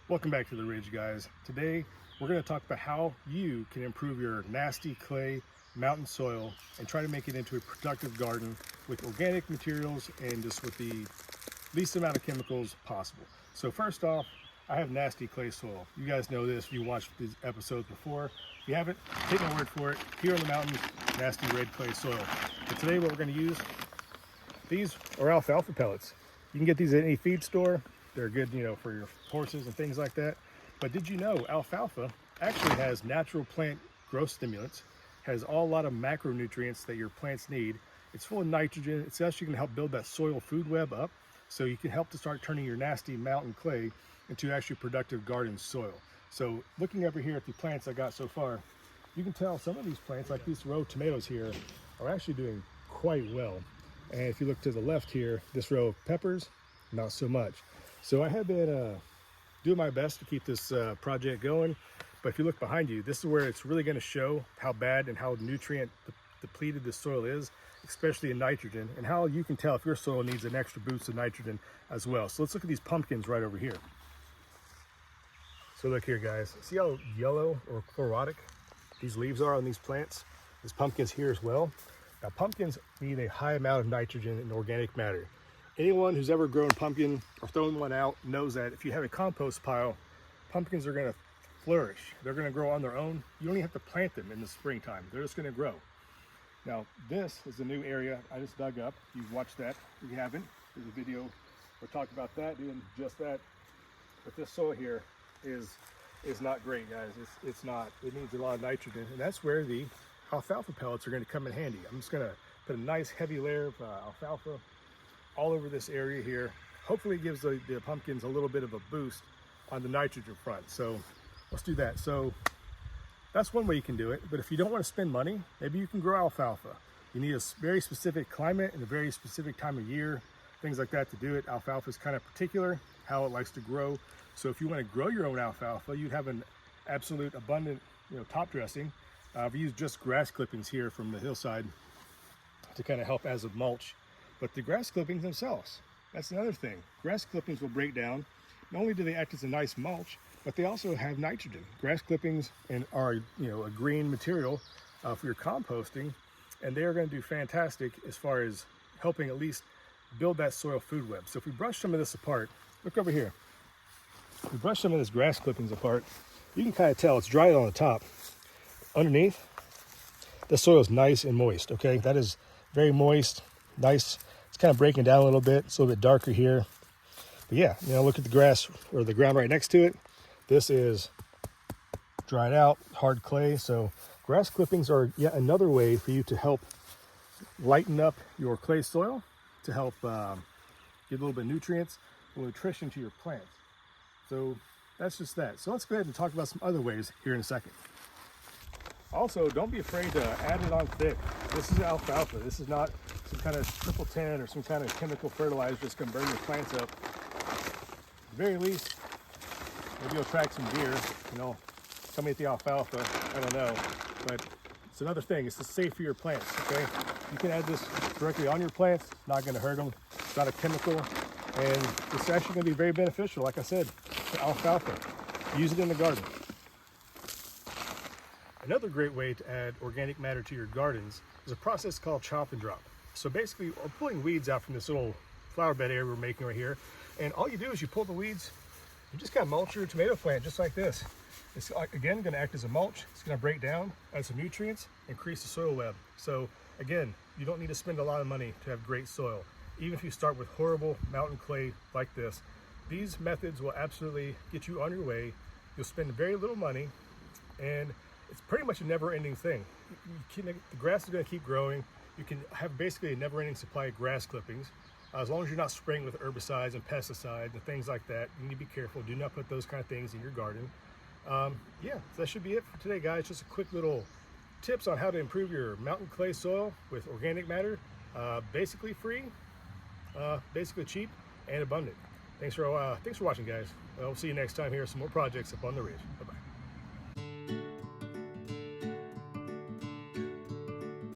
Welcome back to the Ridge, guys. Today we're going to talk about how you can improve your nasty clay mountain soil and try to make it into a productive garden with organic materials and just with the least amount of chemicals possible. So first off, I have nasty clay soil. You guys know this if you watched these episodes before. If you haven't, take my word for it. Here in the mountains, nasty red clay soil. But today what we're going to use, these are alfalfa pellets. You can get these at any feed store. They're good, for your horses and things like that. But did you know alfalfa actually has natural plant growth stimulants, has a lot of macronutrients that your plants need. It's full of nitrogen. It's actually going to help build that soil food web up, so you can help to start turning your nasty mountain clay into actually productive garden soil. So looking over here at the plants I got so far, you can tell some of these plants, like these row of tomatoes here, are actually doing quite well. And if you look to the left here, this row of peppers, not so much. So I have been doing my best to keep this project going. But if you look behind you, this is where it's really going to show how bad and how nutrient depleted the soil is, especially in nitrogen, and how you can tell if your soil needs an extra boost of nitrogen as well. So let's look at these pumpkins right over here. So look here, guys. See how yellow or chlorotic these leaves are on these plants? There's pumpkins here as well. Now, pumpkins need a high amount of nitrogen and organic matter. Anyone who's ever grown pumpkin or thrown one out knows that if you have a compost pile, pumpkins are going to flourish. They're going to grow on their own. You don't even have to plant them in the springtime. They're just going to grow. Now, this is a new area I just dug up. You've watched that. If you haven't, there's a video we're talking about that, doing just that. But this soil here is not great, guys. It's not. It needs a lot of nitrogen, and that's where the alfalfa pellets are going to come in handy. I'm just going to put a nice heavy layer of alfalfa all over this area here. Hopefully it gives the pumpkins a little bit of a boost on the nitrogen front. So let's do that. So that's one way you can do it. But if you don't want to spend money, maybe you can grow alfalfa. You need a very specific climate and a very specific time of year, things like that to do it. Alfalfa is kind of particular how it likes to grow. So if you want to grow your own alfalfa, you'd have an absolute abundant top dressing. We use just grass clippings here from the hillside to kind of help as a mulch. But the grass clippings themselves, that's another thing. Grass clippings will break down. Not only do they act as a nice mulch, but they also have nitrogen. Grass clippings are a green material for your composting, and they are going to do fantastic as far as helping at least build that soil food web. So if we brush some of this apart, look over here. If we brush some of this grass clippings apart, you can kind of tell it's dry on the top. Underneath, the soil is nice and moist, okay? That is very moist, nice. It's kind of breaking down a little bit. It's a little bit darker here. But yeah, look at the grass or the ground right next to it. This is dried out, hard clay. So grass clippings are yet another way for you to help lighten up your clay soil, to help give a little bit of nutrients, a little nutrition to your plants. So that's just that. So let's go ahead and talk about some other ways here in a second. Also, don't be afraid to add it on thick. This is alfalfa. This is not some kind of triple 10 or some kind of chemical fertilizer that's going to burn your plants up. At the very least, maybe you'll attract some deer, come eat the alfalfa. I don't know. But it's another thing. It's just safe for your plants, okay? You can add this directly on your plants. It's not going to hurt them. It's not a chemical. And it's actually going to be very beneficial, like I said, to alfalfa. Use it in the garden. Another great way to add organic matter to your gardens is a process called chop and drop. So basically, we're pulling weeds out from this little flower bed area we're making right here. And all you do is you pull the weeds, you just kind of mulch your tomato plant just like this. It's, again, going to act as a mulch. It's going to break down, add some nutrients, increase the soil web. So again, you don't need to spend a lot of money to have great soil. Even if you start with horrible mountain clay like this, these methods will absolutely get you on your way. You'll spend very little money, and it's pretty much a never-ending thing. The grass is going to keep growing. You can have basically a never-ending supply of grass clippings. As long as you're not spraying with herbicides and pesticides and things like that, you need to be careful. Do not put those kind of things in your garden. Yeah, so that should be it for today, guys. Just a quick little tips on how to improve your mountain clay soil with organic matter. Basically free, basically cheap, and abundant. Thanks for watching, guys. We'll see you next time here. Some more projects up on the ridge. Bye-bye.